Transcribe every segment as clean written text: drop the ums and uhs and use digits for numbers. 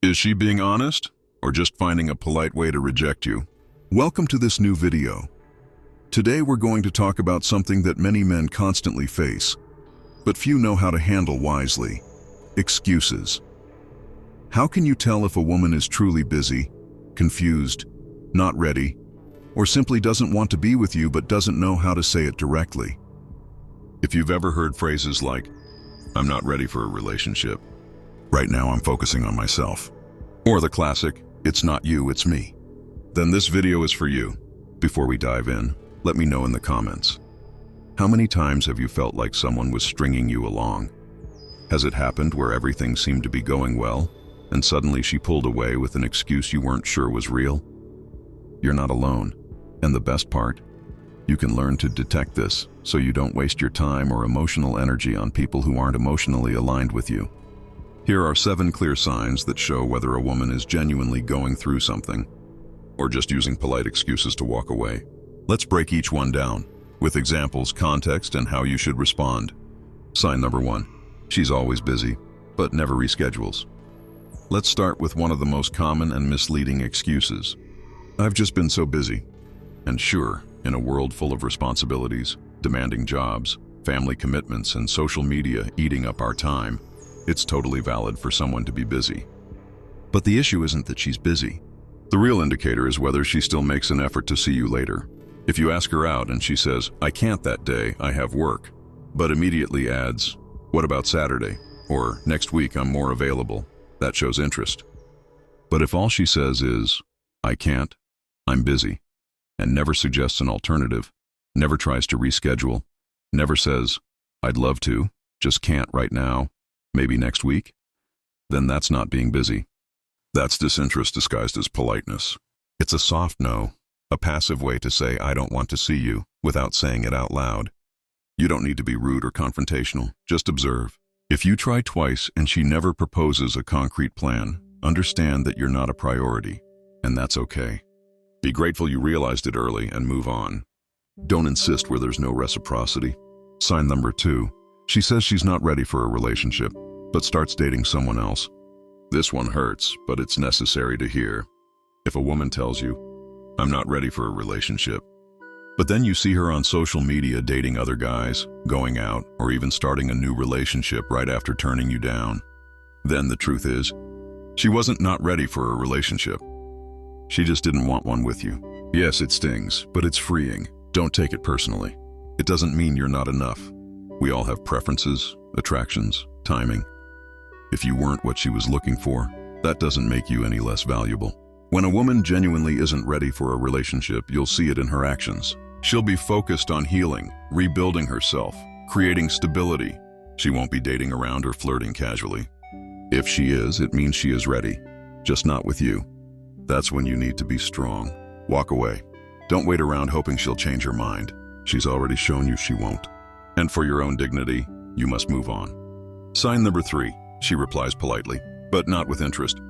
Is she being honest, or just finding a polite way to reject you? Welcome to this new video. Today we're going to talk about something that many men constantly face, but few know how to handle wisely: excuses. How can you tell if a woman is truly busy, confused, not ready, or simply doesn't want to be with you but doesn't know how to say it directly? If you've ever heard phrases like, "I'm not ready for a relationship. Right now I'm focusing on myself," or the classic, "It's not you, it's me," then this video is for you. Before we dive in, let me know in the comments. How many times have you felt like someone was stringing you along? Has it happened where everything seemed to be going well, and suddenly she pulled away with an excuse you weren't sure was real? You're not alone, and the best part? You can learn to detect this so you don't waste your time or emotional energy on people who aren't emotionally aligned with you. Here are 7 clear signs that show whether a woman is genuinely going through something or just using polite excuses to walk away. Let's break each one down with examples, context, and how you should respond. Sign number 1. She's always busy, but never reschedules. Let's start with one of the most common and misleading excuses. "I've just been so busy." And sure, in a world full of responsibilities, demanding jobs, family commitments, and social media eating up our time, it's totally valid for someone to be busy. But the issue isn't that she's busy. The real indicator is whether she still makes an effort to see you later. If you ask her out and she says, "I can't that day, I have work," but immediately adds, "What about Saturday?" or "Next week I'm more available," that shows interest. But if all she says is, "I can't, I'm busy," and never suggests an alternative, never tries to reschedule, never says, "I'd love to, just can't right now, maybe next week," then that's not being busy. That's disinterest disguised as politeness. It's a soft no, a passive way to say, "I don't want to see you," without saying it out loud. You don't need to be rude or confrontational, just observe. If you try twice and she never proposes a concrete plan, understand that you're not a priority, and that's okay. Be grateful you realized it early and move on. Don't insist where there's no reciprocity. Sign number 2. She says she's not ready for a relationship, but starts dating someone else. This one hurts, but it's necessary to hear. If a woman tells you, "I'm not ready for a relationship," but then you see her on social media dating other guys, going out, or even starting a new relationship right after turning you down, then the truth is, she wasn't not ready for a relationship. She just didn't want one with you. Yes, it stings, but it's freeing. Don't take it personally. It doesn't mean you're not enough. We all have preferences, attractions, timing. If you weren't what she was looking for, that doesn't make you any less valuable. When a woman genuinely isn't ready for a relationship, you'll see it in her actions. She'll be focused on healing, rebuilding herself, creating stability. She won't be dating around or flirting casually. If she is, it means she is ready, just not with you. That's when you need to be strong. Walk away. Don't wait around hoping she'll change her mind. She's already shown you she won't. And for your own dignity, you must move on. Sign number 3. She replies politely, but not with interest.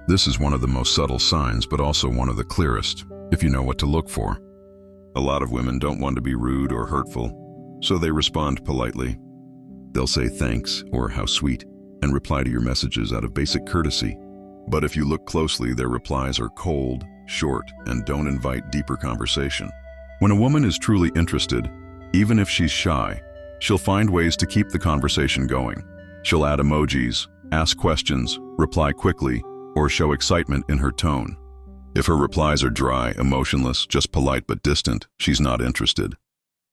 This is one of the most subtle signs, but also one of the clearest, if you know what to look for. A lot of women don't want to be rude or hurtful, so they respond politely. They'll say thanks or how sweet, and reply to your messages out of basic courtesy. But if you look closely, their replies are cold, short, and don't invite deeper conversation. When a woman is truly interested, even if she's shy, she'll find ways to keep the conversation going. She'll add emojis, ask questions, reply quickly, or show excitement in her tone. If her replies are dry, emotionless, just polite but distant, she's not interested.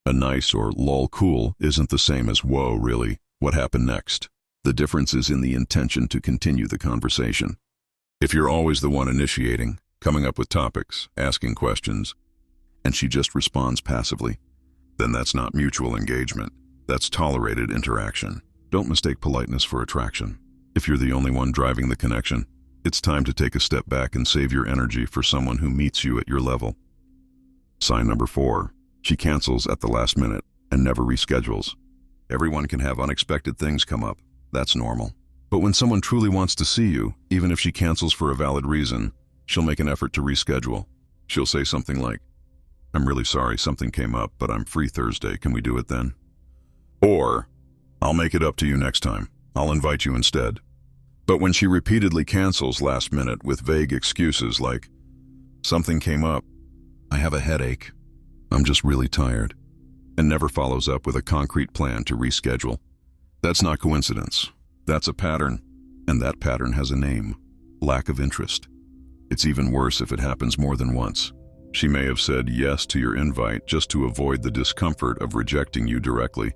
A nice or lol cool isn't the same as whoa, really, what happened next? The difference is in the intention to continue the conversation. If you're always the one initiating, coming up with topics, asking questions, and she just responds passively, then that's not mutual engagement. That's tolerated interaction. Don't mistake politeness for attraction. If you're the only one driving the connection, it's time to take a step back and save your energy for someone who meets you at your level. Sign number 4. She cancels at the last minute and never reschedules. Everyone can have unexpected things come up. That's normal. But when someone truly wants to see you, even if she cancels for a valid reason, she'll make an effort to reschedule. She'll say something like, "I'm really sorry, something came up, but I'm free Thursday, can we do it then?" Or, "I'll make it up to you next time. I'll invite you instead." But when she repeatedly cancels last minute with vague excuses like, "Something came up, I have a headache, I'm just really tired," and never follows up with a concrete plan to reschedule, that's not coincidence. That's a pattern, and that pattern has a name: lack of interest. It's even worse if it happens more than once. She may have said yes to your invite just to avoid the discomfort of rejecting you directly,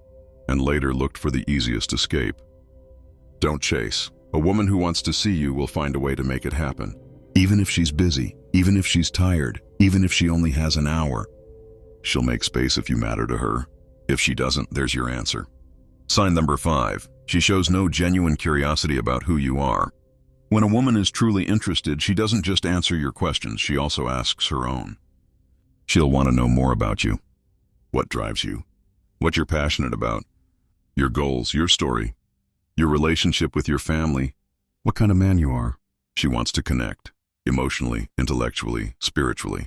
and later looked for the easiest escape. Don't chase. A woman who wants to see you will find a way to make it happen. Even if she's busy, even if she's tired, even if she only has an hour. She'll make space if you matter to her. If she doesn't, there's your answer. Sign number 5. She shows no genuine curiosity about who you are. When a woman is truly interested, she doesn't just answer your questions, she also asks her own. She'll want to know more about you. What drives you? What you're passionate about? Your goals, your story, your relationship with your family, what kind of man you are. She wants to connect, emotionally, intellectually, spiritually.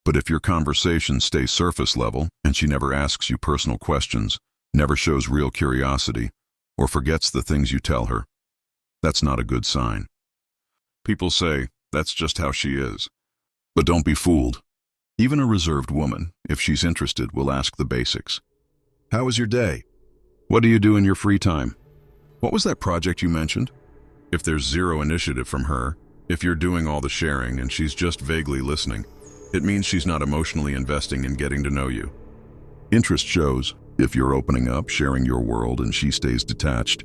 But if your conversations stay surface level and she never asks you personal questions, never shows real curiosity, or forgets the things you tell her, that's not a good sign. People say, that's just how she is. But don't be fooled. Even a reserved woman, if she's interested, will ask the basics. How was your day? What do you do in your free time? What was that project you mentioned? If there's zero initiative from her, if you're doing all the sharing and she's just vaguely listening, it means she's not emotionally investing in getting to know you. Interest shows if you're opening up, sharing your world, and she stays detached.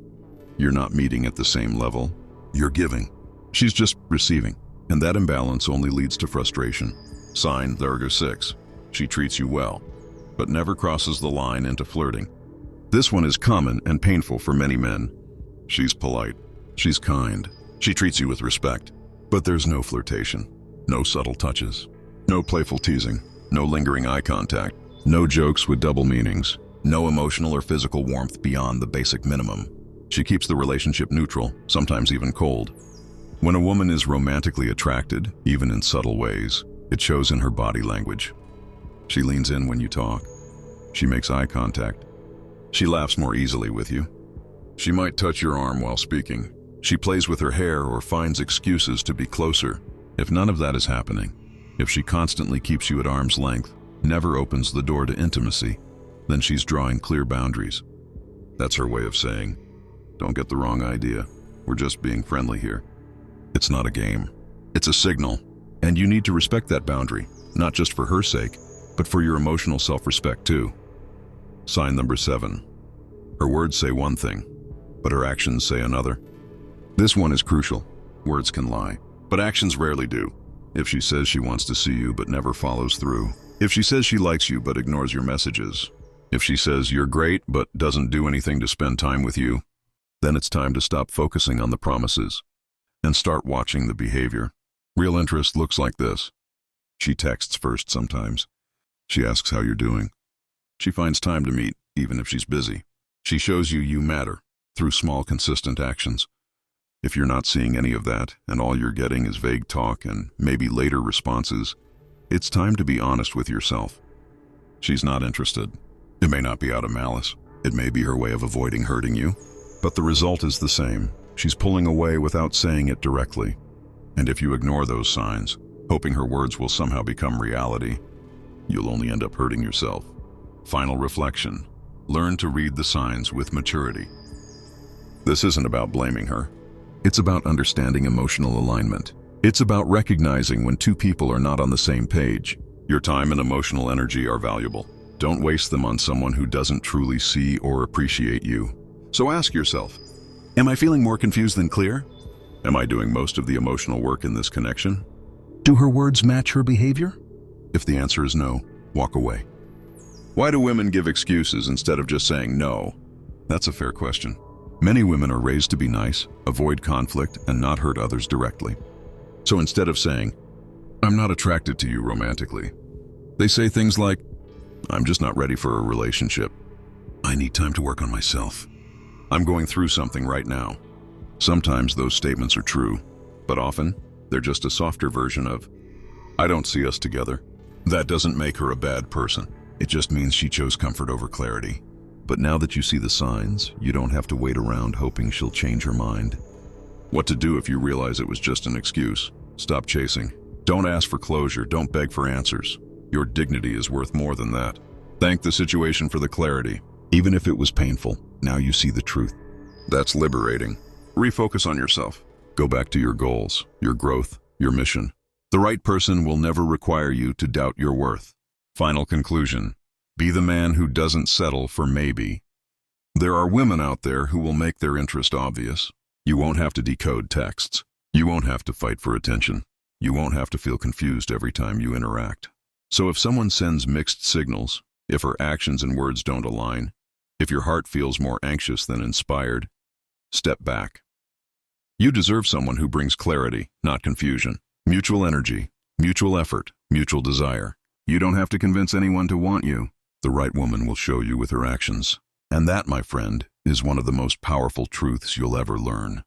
You're not meeting at the same level. You're giving. She's just receiving. And that imbalance only leads to frustration. Sign Virgo 6. She treats you well, but never crosses the line into flirting. This one is common and painful for many men. She's polite. She's kind. She treats you with respect. But there's no flirtation. No subtle touches. No playful teasing. No lingering eye contact. No jokes with double meanings. No emotional or physical warmth beyond the basic minimum. She keeps the relationship neutral, sometimes even cold. When a woman is romantically attracted, even in subtle ways, it shows in her body language. She leans in when you talk. She makes eye contact. She laughs more easily with you. She might touch your arm while speaking. She plays with her hair or finds excuses to be closer. If none of that is happening, if she constantly keeps you at arm's length, never opens the door to intimacy, then she's drawing clear boundaries. That's her way of saying, don't get the wrong idea. We're just being friendly here. It's not a game. It's a signal. And you need to respect that boundary, not just for her sake, but for your emotional self-respect too. Sign number 7. Her words say one thing, but her actions say another. This one is crucial. Words can lie, but actions rarely do. If she says she wants to see you but never follows through. If she says she likes you but ignores your messages. If she says you're great but doesn't do anything to spend time with you, then it's time to stop focusing on the promises and start watching the behavior. Real interest looks like this. She texts first sometimes. She asks how you're doing. She finds time to meet, even if she's busy. She shows you matter through small, consistent actions. If you're not seeing any of that, and all you're getting is vague talk and maybe later responses, it's time to be honest with yourself. She's not interested. It may not be out of malice. It may be her way of avoiding hurting you. But the result is the same. She's pulling away without saying it directly. And if you ignore those signs, hoping her words will somehow become reality, you'll only end up hurting yourself. Final reflection. Learn to read the signs with maturity. This isn't about blaming her. It's about understanding emotional alignment. It's about recognizing when two people are not on the same page. Your time and emotional energy are valuable. Don't waste them on someone who doesn't truly see or appreciate you. So ask yourself, am I feeling more confused than clear? Am I doing most of the emotional work in this connection? Do her words match her behavior? If the answer is no, walk away. Why do women give excuses instead of just saying no? That's a fair question. Many women are raised to be nice, avoid conflict, and not hurt others directly. So instead of saying, I'm not attracted to you romantically, they say things like, I'm just not ready for a relationship. I need time to work on myself. I'm going through something right now. Sometimes those statements are true, but often they're just a softer version of, I don't see us together. That doesn't make her a bad person. It just means she chose comfort over clarity. But now that you see the signs, you don't have to wait around hoping she'll change her mind. What to do if you realize it was just an excuse. Stop chasing. Don't ask for closure. Don't beg for answers. Your dignity is worth more than that. Thank the situation for the clarity. Even if it was painful, now you see the truth. That's liberating. Refocus on yourself. Go back to your goals, your growth, your mission. The right person will never require you to doubt your worth. Final conclusion. Be the man who doesn't settle for maybe. There are women out there who will make their interest obvious. You won't have to decode texts. You won't have to fight for attention. You won't have to feel confused every time you interact. So if someone sends mixed signals, if her actions and words don't align, if your heart feels more anxious than inspired, step back. You deserve someone who brings clarity, not confusion. Mutual energy, mutual effort, mutual desire. You don't have to convince anyone to want you. The right woman will show you with her actions. And that, my friend, is one of the most powerful truths you'll ever learn.